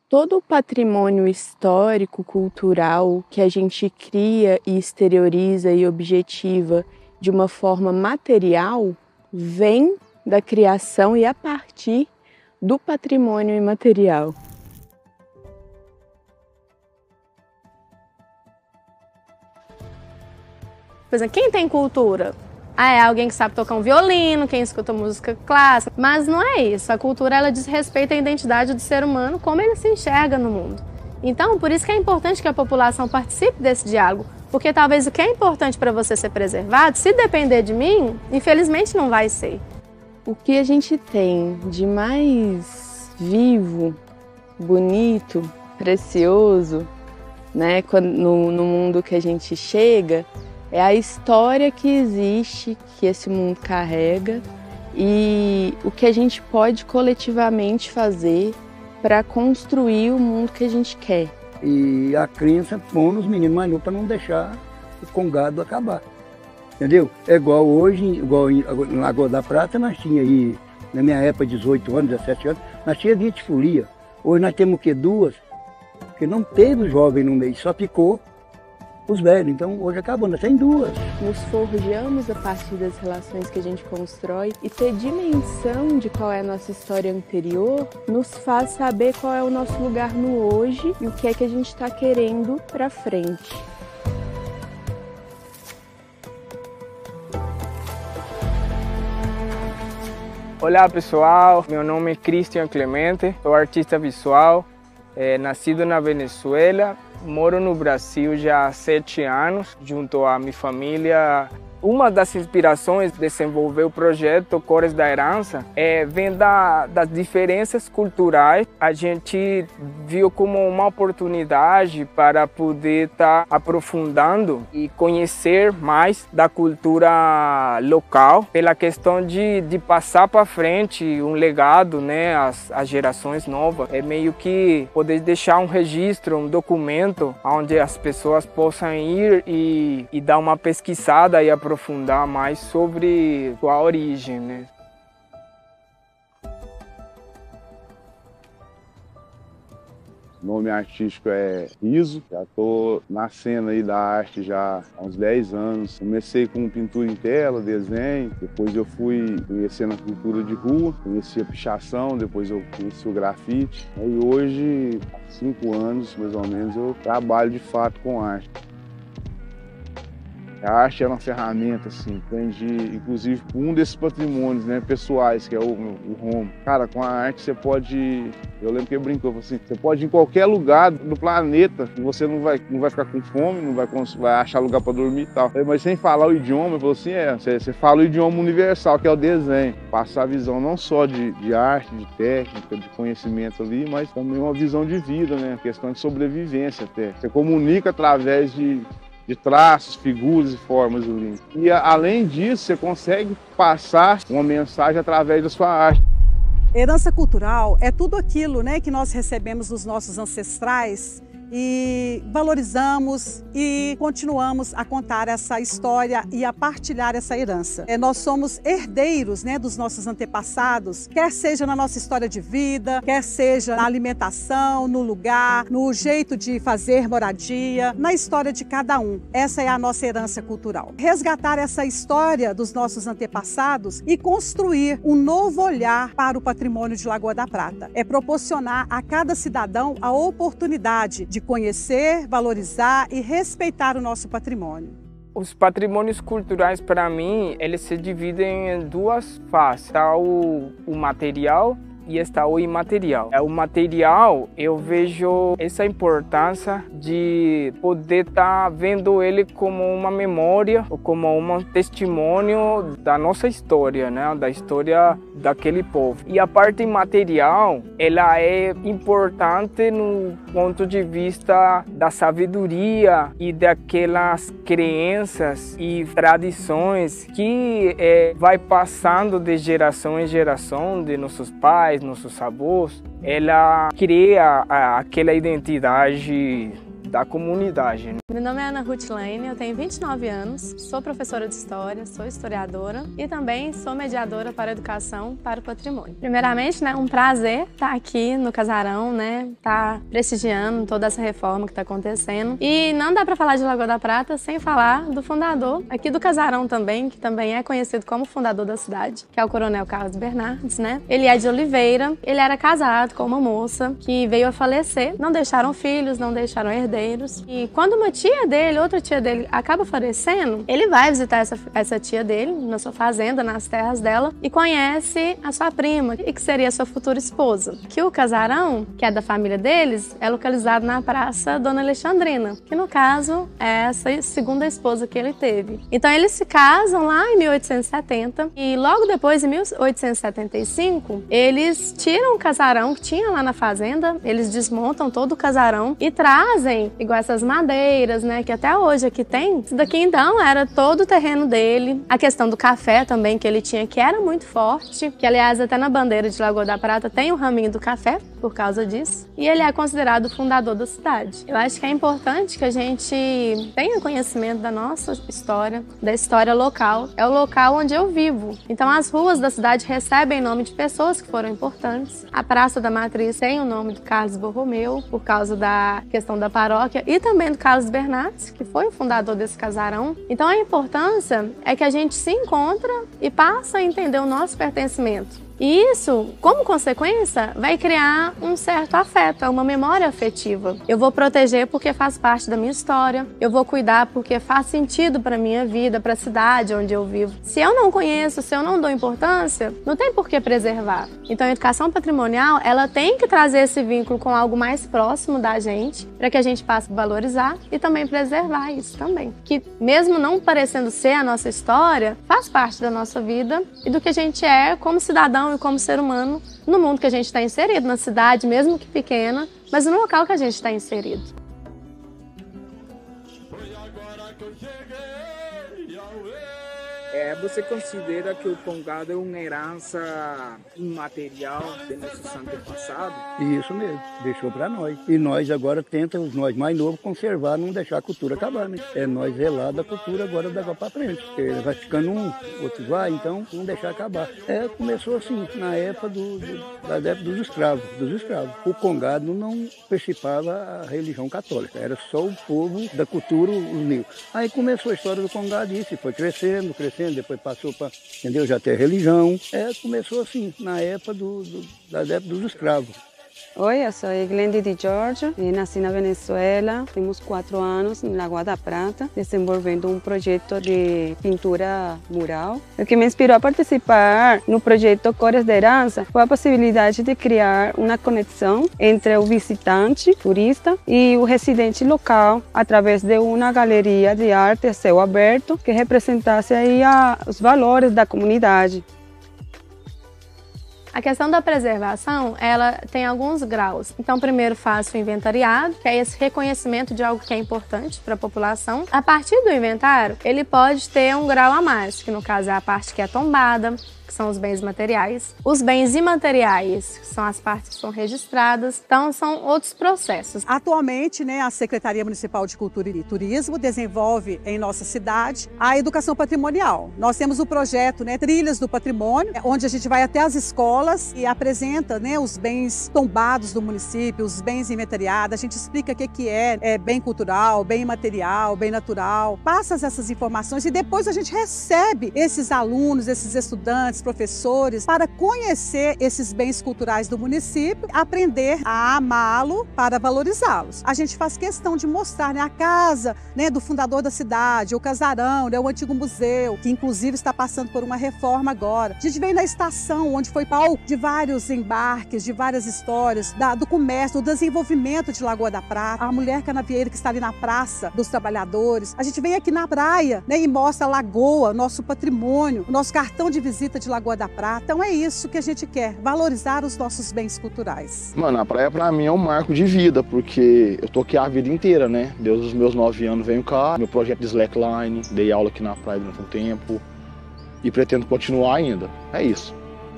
Todo o patrimônio histórico, cultural que a gente cria e exterioriza e objetiva de uma forma material vem da criação e a partir do patrimônio imaterial. Por exemplo, quem tem cultura? É alguém que sabe tocar um violino, quem escuta música clássica, mas não é isso. A cultura, ela diz respeito à identidade do ser humano, como ele se enxerga no mundo. Então, por isso que é importante que a população participe desse diálogo, porque talvez o que é importante para você ser preservado, se depender de mim, infelizmente não vai ser. O que a gente tem de mais vivo, bonito, precioso, né, no mundo que a gente chega, é a história que existe, que esse mundo carrega e o que a gente pode coletivamente fazer para construir o mundo que a gente quer. E a crença põe nos meninos mais novos para não deixar o congado acabar. Entendeu? É igual hoje, igual em Lagoa da Prata, nós tínhamos aí, na minha época, 18 anos, 17 anos, nós tínhamos 20 folias. Hoje nós temos o quê? 2? Porque não teve jovem no meio, só ficou os velhos. Então hoje acabou, nós temos 2. Nos forjamos a partir das relações que a gente constrói e ter dimensão de qual é a nossa história anterior nos faz saber qual é o nosso lugar no hoje e o que é que a gente está querendo para frente. Olá pessoal, meu nome é Cristian Clemente, sou artista visual, nascido na Venezuela, moro no Brasil já há 7 anos, junto à minha família. Uma das inspirações de desenvolver o projeto Cores da Herança vem das diferenças culturais. A gente viu como uma oportunidade para poder estar aprofundando e conhecer mais da cultura local, pela questão de passar para frente um legado, né, às gerações novas. É meio que poder deixar um registro, um documento, onde as pessoas possam ir e dar uma pesquisada e aprofundar mais sobre sua origem, né? O nome artístico é Riso, já estou na cena aí da arte já há uns 10 anos. Comecei com pintura em tela, desenho, depois eu fui conhecendo a cultura de rua, conheci a pichação, depois eu conheci o grafite. E hoje, há 5 anos mais ou menos, eu trabalho de fato com arte. A arte é uma ferramenta, assim, aprendi, inclusive, um desses patrimônios, né, pessoais, que é o home. Cara, com a arte você pode, eu lembro que ele brincou, assim, você pode ir em qualquer lugar do planeta, você não vai ficar com fome, não vai achar lugar para dormir e tal. Mas sem falar o idioma, ele falou assim, você fala o idioma universal, que é o desenho. Passar a visão não só de arte, de técnica, de conhecimento ali, mas também uma visão de vida, né, questão de sobrevivência até. Você comunica através de traços, figuras e formas ali. E além disso, você consegue passar uma mensagem através da sua arte. Herança cultural é tudo aquilo, né, que nós recebemos dos nossos ancestrais e valorizamos e continuamos a contar essa história e a partilhar essa herança. Nós somos herdeiros, né, dos nossos antepassados, quer seja na nossa história de vida, quer seja na alimentação, no lugar, no jeito de fazer moradia, na história de cada um. Essa é a nossa herança cultural. Resgatar essa história dos nossos antepassados e construir um novo olhar para o patrimônio de Lagoa da Prata. É proporcionar a cada cidadão a oportunidade de conhecer, valorizar e respeitar o nosso patrimônio. Os patrimônios culturais, para mim, eles se dividem em 2 faces. Está o material e está o imaterial. O material, eu vejo essa importância de poder estar vendo ele como uma memória ou como um testemunho da nossa história, né? Da história daquele povo. E a parte imaterial, ela é importante no ponto de vista da sabedoria e daquelas crenças e tradições que vai passando de geração em geração, de nossos pais, nossos avós. Ela cria aquela identidade da comunidade. Meu nome é Ana Ruth Lane, eu tenho 29 anos, sou professora de História, sou historiadora e também sou mediadora para a educação, para o patrimônio. Primeiramente, um prazer estar aqui no Casarão, estar prestigiando toda essa reforma que está acontecendo. E não dá para falar de Lagoa da Prata sem falar do fundador aqui do Casarão também, que também é conhecido como fundador da cidade, que é o Coronel Carlos Bernardes, Ele é de Oliveira, ele era casado com uma moça que veio a falecer, não deixaram filhos, não deixaram herdeiros. E quando uma tia dele, outra tia dele, acaba falecendo, ele vai visitar essa tia dele na sua fazenda, nas terras dela, e conhece a sua prima, e que seria a sua futura esposa. Que o Casarão, que é da família deles, é localizado na Praça Dona Alexandrina, que no caso é essa segunda esposa que ele teve. Então eles se casam lá em 1870 e logo depois, em 1875, eles tiram o casarão que tinha lá na fazenda, eles desmontam todo o casarão e trazem, igual essas madeiras, que até hoje aqui tem. Isso daqui então era todo o terreno dele. A questão do café também que ele tinha, que era muito forte, que aliás até na bandeira de Lagoa da Prata tem o raminho do café, por causa disso. E ele é considerado o fundador da cidade. Eu acho que é importante que a gente tenha conhecimento da nossa história, da história local. É o local onde eu vivo. Então as ruas da cidade recebem nome de pessoas que foram importantes. A Praça da Matriz tem o nome do Carlos Borromeu, por causa da questão da paróquia, e também do Carlos Bernardes, que foi o fundador desse casarão. Então a importância é que a gente se encontra e passa a entender o nosso pertencimento. E isso, como consequência, vai criar um certo afeto, uma memória afetiva. Eu vou proteger porque faz parte da minha história, eu vou cuidar porque faz sentido para a minha vida, para a cidade onde eu vivo. Se eu não conheço, se eu não dou importância, não tem por que preservar. Então a educação patrimonial, ela tem que trazer esse vínculo com algo mais próximo da gente, para que a gente passe a valorizar e também preservar isso também. Que mesmo não parecendo ser a nossa história, faz parte da nossa vida e do que a gente é como cidadão e como ser humano no mundo que a gente está inserido, na cidade, mesmo que pequena, mas no local que a gente está inserido. Você considera que o Congado é uma herança imaterial de nossos antepassados? Isso mesmo, deixou para nós. E nós agora tentamos, nós mais novos, conservar, não deixar a cultura acabar, É nós zelar da cultura agora daqui para frente. Porque vai ficando um, outro vai, então não deixar acabar. Começou assim, na época da época dos escravos. O Congado não participava a religião católica, era só o povo da cultura, os negros. Aí começou a história do Congado, isso foi crescendo, depois passou para, já ter religião. Começou assim, na época da época dos escravos. Oi, eu sou Glendy de Jorge, nasci na Venezuela, temos 4 anos em Lagoa da Prata, desenvolvendo um projeto de pintura mural. O que me inspirou a participar no projeto Cores da Herança foi a possibilidade de criar uma conexão entre o visitante, turista, e o residente local, através de uma galeria de arte a céu aberto que representasse aí os valores da comunidade. A questão da preservação, ela tem alguns graus. Então, primeiro faço o inventariado, que é esse reconhecimento de algo que é importante para a população. A partir do inventário, ele pode ter um grau a mais, que no caso é a parte que é tombada, que são os bens materiais. Os bens imateriais, que são as partes que são registradas. Então, são outros processos. Atualmente, a Secretaria Municipal de Cultura e Turismo desenvolve em nossa cidade a educação patrimonial. Nós temos o projeto Trilhas do Patrimônio, onde a gente vai até as escolas e apresenta os bens tombados do município, os bens inventariados. A gente explica o que é bem cultural, bem imaterial, bem natural. Passa essas informações e depois a gente recebe esses alunos, esses estudantes, professores, para conhecer esses bens culturais do município, aprender a amá-lo para valorizá-los. A gente faz questão de mostrar a casa do fundador da cidade, o casarão, o antigo museu, que inclusive está passando por uma reforma agora. A gente vem na estação, onde foi palco de vários embarques, de várias histórias, do comércio, do desenvolvimento de Lagoa da Prata, a mulher canavieira que está ali na Praça dos Trabalhadores. A gente vem aqui na praia e mostra a lagoa, nosso patrimônio, o nosso cartão de visita de Lagoa da Prata. Então é isso que a gente quer, valorizar os nossos bens culturais. Mano, a praia pra mim é um marco de vida, porque eu tô aqui a vida inteira, Desde os meus 9 anos venho cá, meu projeto de slackline, dei aula aqui na praia durante um tempo e pretendo continuar ainda. É isso.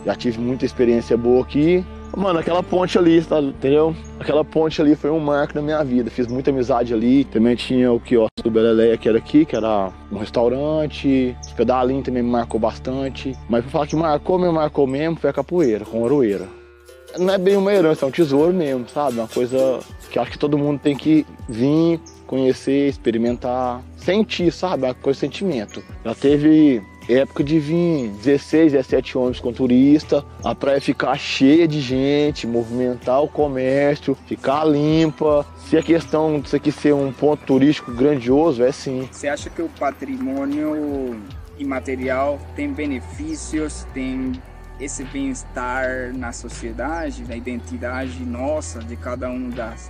Já tive muita experiência boa aqui Mano, aquela ponte ali, tá, entendeu? Aquela ponte ali foi um marco na minha vida. Fiz muita amizade ali. Também tinha o quiosque do Beleléia, que era aqui, que era um restaurante. Os pedalinhos também me marcou bastante. Mas pra falar que marcou mesmo, foi a capoeira, com Oroeira. Não é bem uma herança, é um tesouro mesmo, sabe? Uma coisa que acho que todo mundo tem que vir, conhecer, experimentar, sentir, sabe? Uma coisa de sentimento. Já teve época de vir 16, 17 ônibus com turista, a praia ficar cheia de gente, movimentar o comércio, ficar limpa. Se a questão disso aqui ser um ponto turístico grandioso, é sim. Você acha que o patrimônio imaterial tem benefícios, tem esse bem-estar na sociedade, na identidade nossa, de cada um das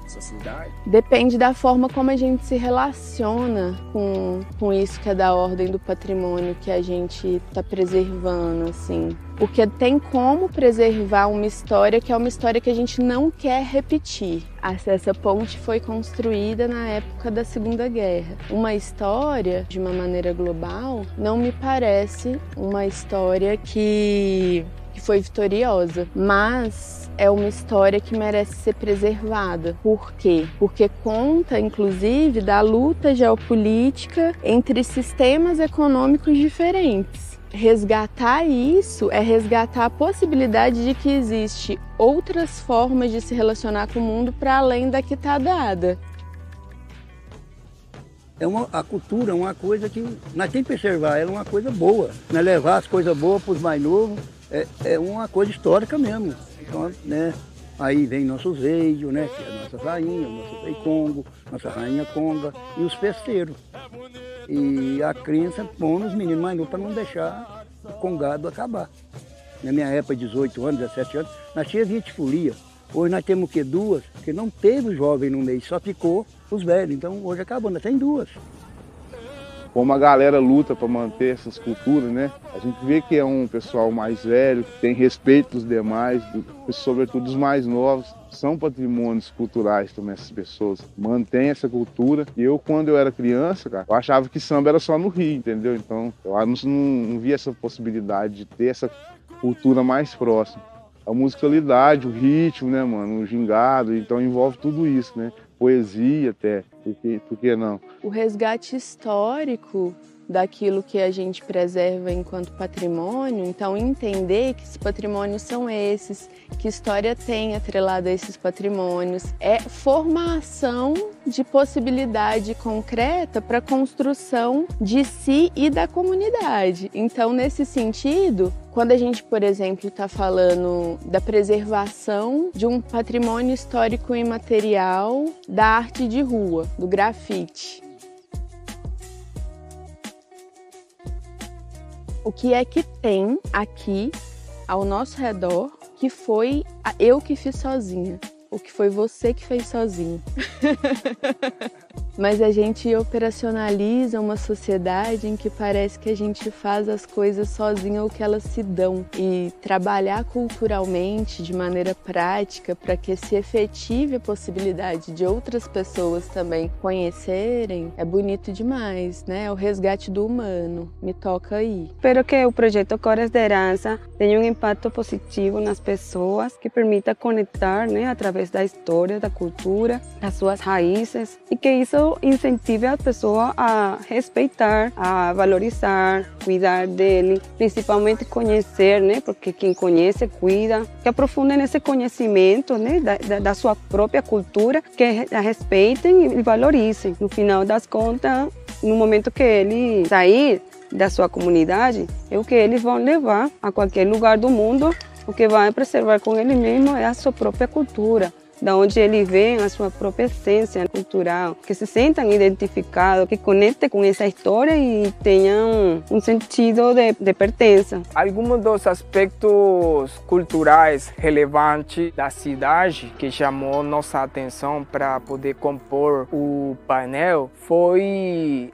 sociedades? Depende da forma como a gente se relaciona com isso que é da ordem do patrimônio que a gente está preservando, assim. Porque tem como preservar uma história que é uma história que a gente não quer repetir. Essa ponte foi construída na época da Segunda Guerra. Uma história, de uma maneira global, não me parece uma história que foi vitoriosa, mas é uma história que merece ser preservada. Por quê? Porque conta, inclusive, da luta geopolítica entre sistemas econômicos diferentes. Resgatar isso é resgatar a possibilidade de que existe outras formas de se relacionar com o mundo para além da que está dada. A cultura é uma coisa que nós temos que preservar, ela é uma coisa boa. Nós levar as coisas boas para os mais novos é uma coisa histórica mesmo. Então, né, aí vem nossos reis, né, que é a nossa rainha, o nosso rei Congo, nossa rainha Conga e os festeiros. E a crença põe nos meninos mais novos para não deixar o congado acabar. Na minha época, 18 anos, 17 anos, nós tínhamos 20 folias. Hoje nós temos o quê? 2, porque não teve jovem no meio, só ficou os velhos. Então hoje acabou, nós temos 2. Como a galera luta para manter essas culturas, né? A gente vê que é um pessoal mais velho, que tem respeito dos demais, sobretudo dos mais novos. São patrimônios culturais também essas pessoas. Mantém essa cultura. E eu, quando eu era criança, cara, eu achava que samba era só no Rio, entendeu? Então, eu não via essa possibilidade de ter essa cultura mais próxima. A musicalidade, o ritmo, né, mano? O gingado, então envolve tudo isso, né? Poesia até, por que não? O resgate histórico daquilo que a gente preserva enquanto patrimônio, então entender que esses patrimônios são esses, que história tem atrelada a esses patrimônios, é formação de possibilidade concreta para a construção de si e da comunidade. Então, nesse sentido, quando a gente, por exemplo, está falando da preservação de um patrimônio histórico imaterial da arte de rua, do grafite, o que é que tem aqui ao nosso redor que foi eu que fiz sozinha, ou que foi você que fez sozinho? Mas a gente operacionaliza uma sociedade em que parece que a gente faz as coisas sozinha ou que elas se dão. E trabalhar culturalmente, de maneira prática, para que se efetive a possibilidade de outras pessoas também conhecerem, é bonito demais, né? O resgate do humano me toca aí. Espero que o projeto Cores de Herança tenha um impacto positivo nas pessoas, que permita conectar, né, através da história, da cultura, das suas raízes, e que isso incentive a pessoa a respeitar, a valorizar, cuidar dele, principalmente conhecer, né? Porque quem conhece, cuida, que aprofundem nesse conhecimento, né? Da sua própria cultura, que a respeitem e valorizem. No final das contas, no momento que ele sair da sua comunidade, é o que eles vão levar a qualquer lugar do mundo. O que vai preservar com ele mesmo é a sua própria cultura, da onde ele vem, a sua própria essência cultural, que se sintam identificados, que conectem com essa história e tenham um sentido de pertença. Alguns dos aspectos culturais relevantes da cidade que chamou nossa atenção para poder compor o painel foi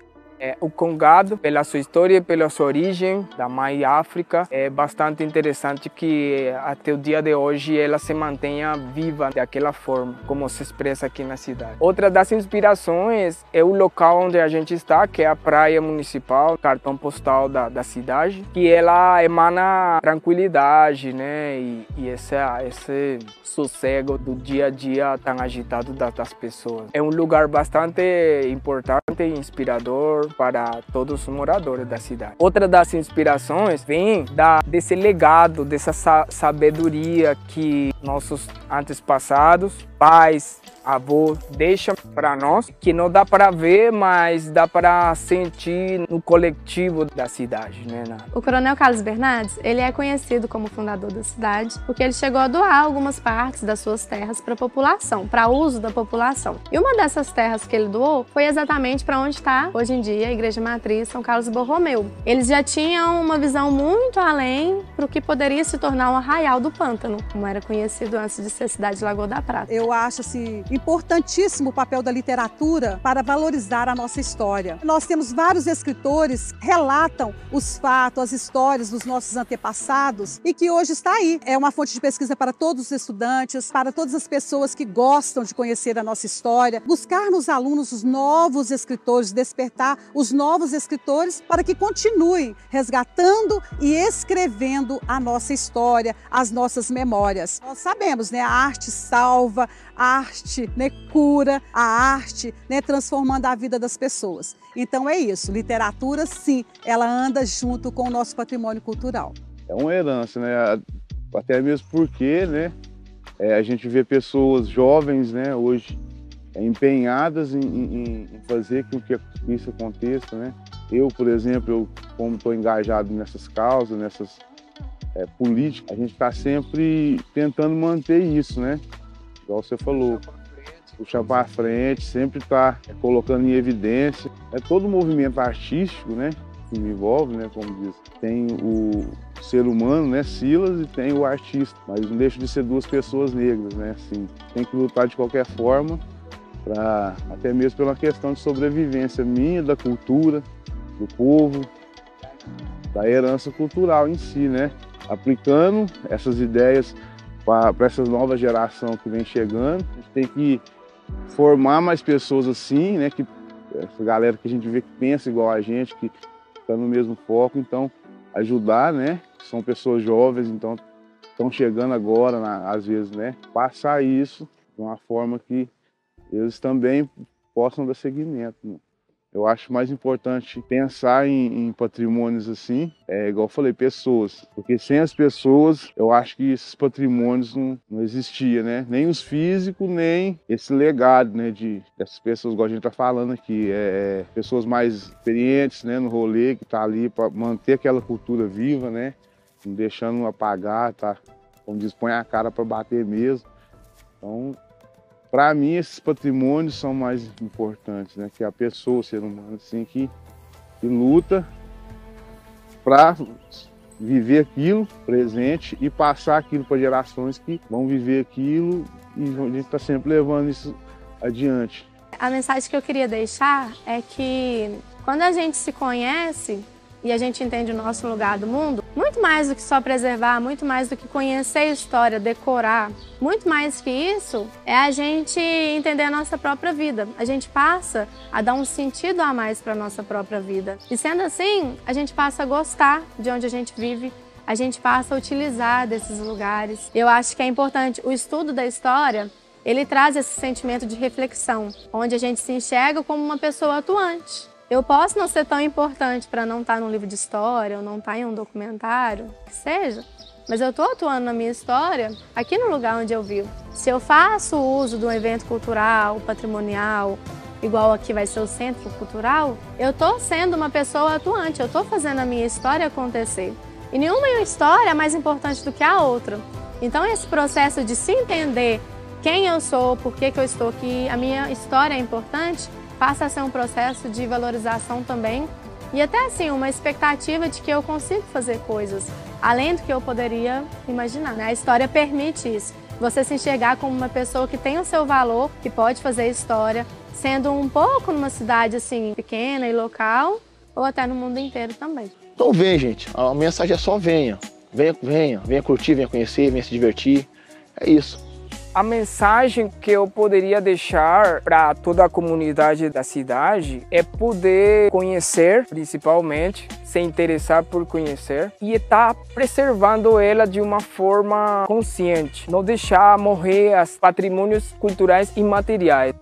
O Congado, pela sua história e pela sua origem, da mãe África, é bastante interessante que até o dia de hoje ela se mantenha viva daquela forma, como se expressa aqui na cidade. Outra das inspirações é o local onde a gente está, que é a praia municipal, cartão postal da cidade, que ela emana tranquilidade, né? E esse sossego do dia a dia tão agitado das pessoas. É um lugar bastante importante e inspirador para todos os moradores da cidade. Outra das inspirações vem desse legado, dessa sabedoria que nossos antepassados, pais, avós deixam para nós, que não dá para ver, mas dá para sentir no coletivo da cidade, né? O Coronel Carlos Bernardes, ele é conhecido como fundador da cidade, porque ele chegou a doar algumas partes das suas terras para a população, para uso da população. E uma dessas terras que ele doou foi exatamente para onde está hoje em dia a Igreja Matriz São Carlos Borromeu. Eles já tinham uma visão muito além para o que poderia se tornar um Arraial do Pântano, como era conhecido antes de ser cidade de Lagoa da Prata. Eu acho assim importantíssimo o papel da literatura para valorizar a nossa história. Nós temos vários escritores que relatam os fatos, as histórias dos nossos antepassados e que hoje está aí. É uma fonte de pesquisa para todos os estudantes, para todas as pessoas que gostam de conhecer a nossa história, buscar nos alunos os novos escritores, despertar os novos escritores para que continuem resgatando e escrevendo a nossa história, as nossas memórias. Nós sabemos, né, a arte salva, a arte, né, cura, a arte, né, transformando a vida das pessoas. Então é isso, literatura sim, ela anda junto com o nosso patrimônio cultural. É uma herança, né? Até mesmo porque, né, a gente vê pessoas jovens, né, hoje empenhadas em fazer com que isso aconteça, né? Eu, por exemplo, como estou engajado nessas causas, nessas políticas, a gente está sempre tentando manter isso, né? Igual você falou, puxar para frente, sempre está colocando em evidência. É todo movimento artístico, né, que me envolve, né, como diz. Tem o ser humano, né, Silas, e tem o artista, mas não deixa de ser duas pessoas negras, né, assim. Tem que lutar de qualquer forma, até mesmo pela questão de sobrevivência minha, da cultura, do povo, da herança cultural em si, né. Aplicando essas ideias para essa nova geração que vem chegando. A gente tem que formar mais pessoas assim, né? Que essa galera que a gente vê que pensa igual a gente, que está no mesmo foco, então ajudar, né? São pessoas jovens, então estão chegando agora, às vezes, né? Passar isso de uma forma que eles também possam dar seguimento, né? Eu acho mais importante pensar em patrimônios assim, igual eu falei, pessoas. Porque sem as pessoas, eu acho que esses patrimônios não existiam, né? Nem os físicos, nem esse legado, né? Dessas pessoas, igual a gente está falando aqui. Pessoas mais experientes, né? No rolê, que tá ali para manter aquela cultura viva, né? Não deixando apagar, tá? Como diz, põe a cara para bater mesmo. Então, para mim, esses patrimônios são mais importantes, né? Que a pessoa, o ser humano, assim, que luta para viver aquilo presente e passar aquilo para gerações que vão viver aquilo, e a gente está sempre levando isso adiante. A mensagem que eu queria deixar é que quando a gente se conhece e a gente entende o nosso lugar do mundo, muito mais do que só preservar, muito mais do que conhecer a história, decorar, muito mais que isso é a gente entender a nossa própria vida. A gente passa a dar um sentido a mais para a nossa própria vida. E sendo assim, a gente passa a gostar de onde a gente vive, a gente passa a utilizar desses lugares. Eu acho que é importante o estudo da história. Ele traz esse sentimento de reflexão, onde a gente se enxerga como uma pessoa atuante. Eu posso não ser tão importante para não estar num livro de história ou não estar em um documentário, que seja, mas eu estou atuando na minha história aqui no lugar onde eu vivo. Se eu faço uso de um evento cultural, patrimonial, igual aqui vai ser o Centro Cultural, eu estou sendo uma pessoa atuante, eu estou fazendo a minha história acontecer. E nenhuma história é mais importante do que a outra. Então esse processo de se entender quem eu sou, por que eu estou aqui, a minha história é importante, passa a ser um processo de valorização também e até assim uma expectativa de que eu consigo fazer coisas além do que eu poderia imaginar. A história permite isso. Você se enxergar como uma pessoa que tem o seu valor, que pode fazer história, sendo um pouco numa cidade assim pequena e local, ou até no mundo inteiro também. Então vem, gente, a mensagem é só venha. Venha curtir, venha conhecer, venha se divertir. É isso. A mensagem que eu poderia deixar para toda a comunidade da cidade é poder conhecer, principalmente, se interessar por conhecer e estar preservando ela de uma forma consciente, não deixar morrer os patrimônios culturais imateriais.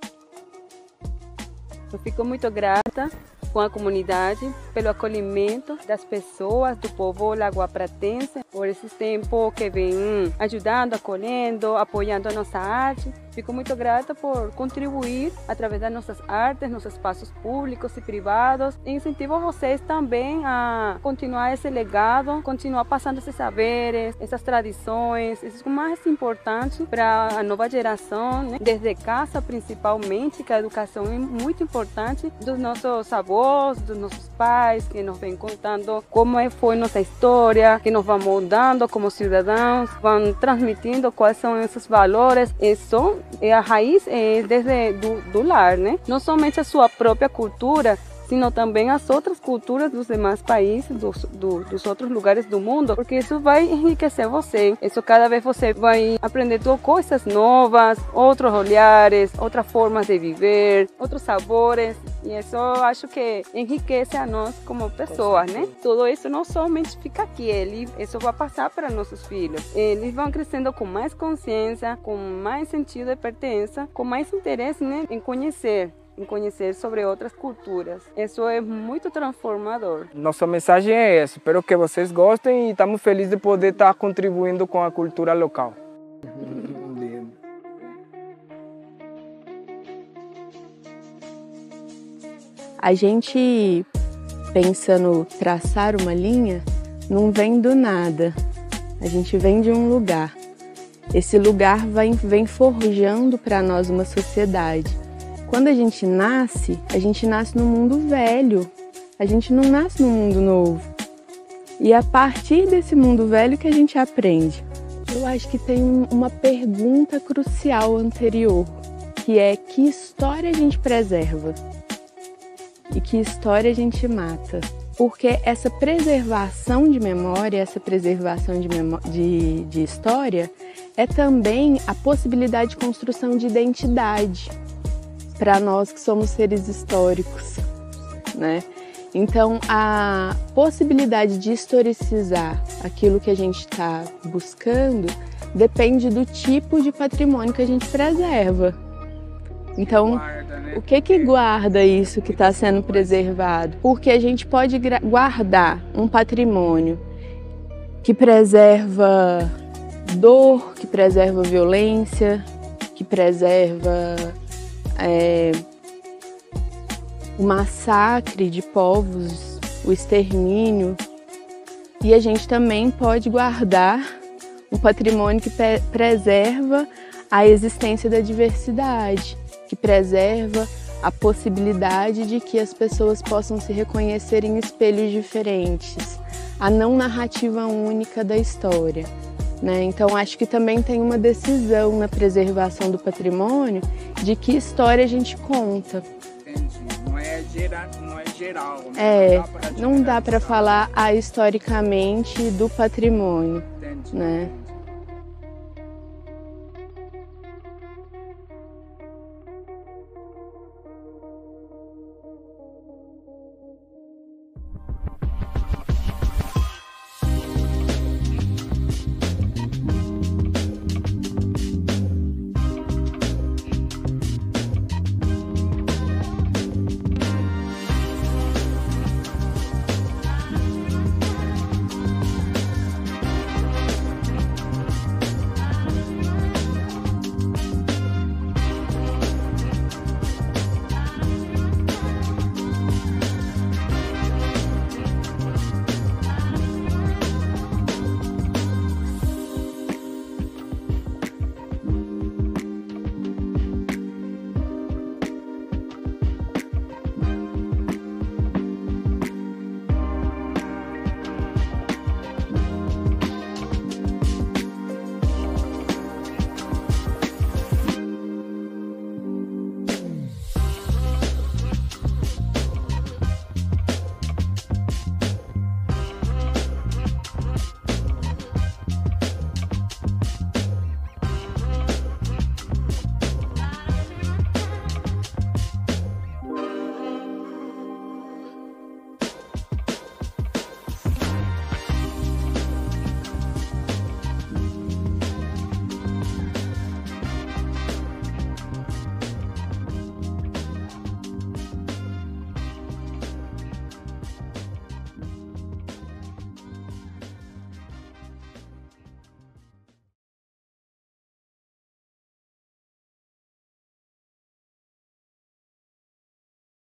Eu fico muito grata com a comunidade, pelo acolhimento das pessoas, do povo lagoapratense, por esse tempo que vem ajudando, acolhendo, apoiando a nossa arte. Fico muito grata por contribuir através das nossas artes, nos espaços públicos e privados. E incentivo vocês também a continuar esse legado, continuar passando esses saberes, essas tradições. Isso é o mais importante para a nova geração, né? Desde casa principalmente, que a educação é muito importante, dos nossos avós, dos nossos pais, que nos vêm contando como foi nossa história, que nos vão moldando como cidadãos, vão transmitindo quais são esses valores. Isso é a raiz desde do lar, né? Não somente a sua própria cultura, sino também as outras culturas dos demais países, dos outros lugares do mundo, porque isso vai enriquecer você. Isso cada vez você vai aprender coisas novas, outros olhares, outras formas de viver, outros sabores. E isso eu acho que enriquece a nós como pessoas, né? Tudo isso não somente fica aqui, isso vai passar para nossos filhos. Eles vão crescendo com mais consciência, com mais sentido de pertença, com mais interesse, né, em conhecer sobre outras culturas. Isso é muito transformador. Nossa mensagem é essa. Espero que vocês gostem e estamos felizes de poder estar contribuindo com a cultura local. A gente, pensando traçar uma linha, não vem do nada. A gente vem de um lugar. Esse lugar vem forjando para nós uma sociedade. Quando a gente nasce no mundo velho, a gente não nasce no mundo novo. E é a partir desse mundo velho que a gente aprende. Eu acho que tem uma pergunta crucial anterior, que é: que história a gente preserva? E que história a gente mata? Porque essa preservação de memória, essa preservação de história, é também a possibilidade de construção de identidade para nós que somos seres históricos, né? Então, a possibilidade de historicizar aquilo que a gente está buscando depende do tipo de patrimônio que a gente preserva. Então, o que guarda isso que está sendo preservado? Porque a gente pode guardar um patrimônio que preserva dor, que preserva violência, que preserva o massacre de povos, o extermínio. E a gente também pode guardar um patrimônio que preserva a existência da diversidade, que preserva a possibilidade de que as pessoas possam se reconhecer em espelhos diferentes, a não narrativa única da história, né? Então, acho que também tem uma decisão na preservação do patrimônio de que história a gente conta. Entendi. Não é geral. Né? Não dá para falar historicamente do patrimônio. Entendi. Né?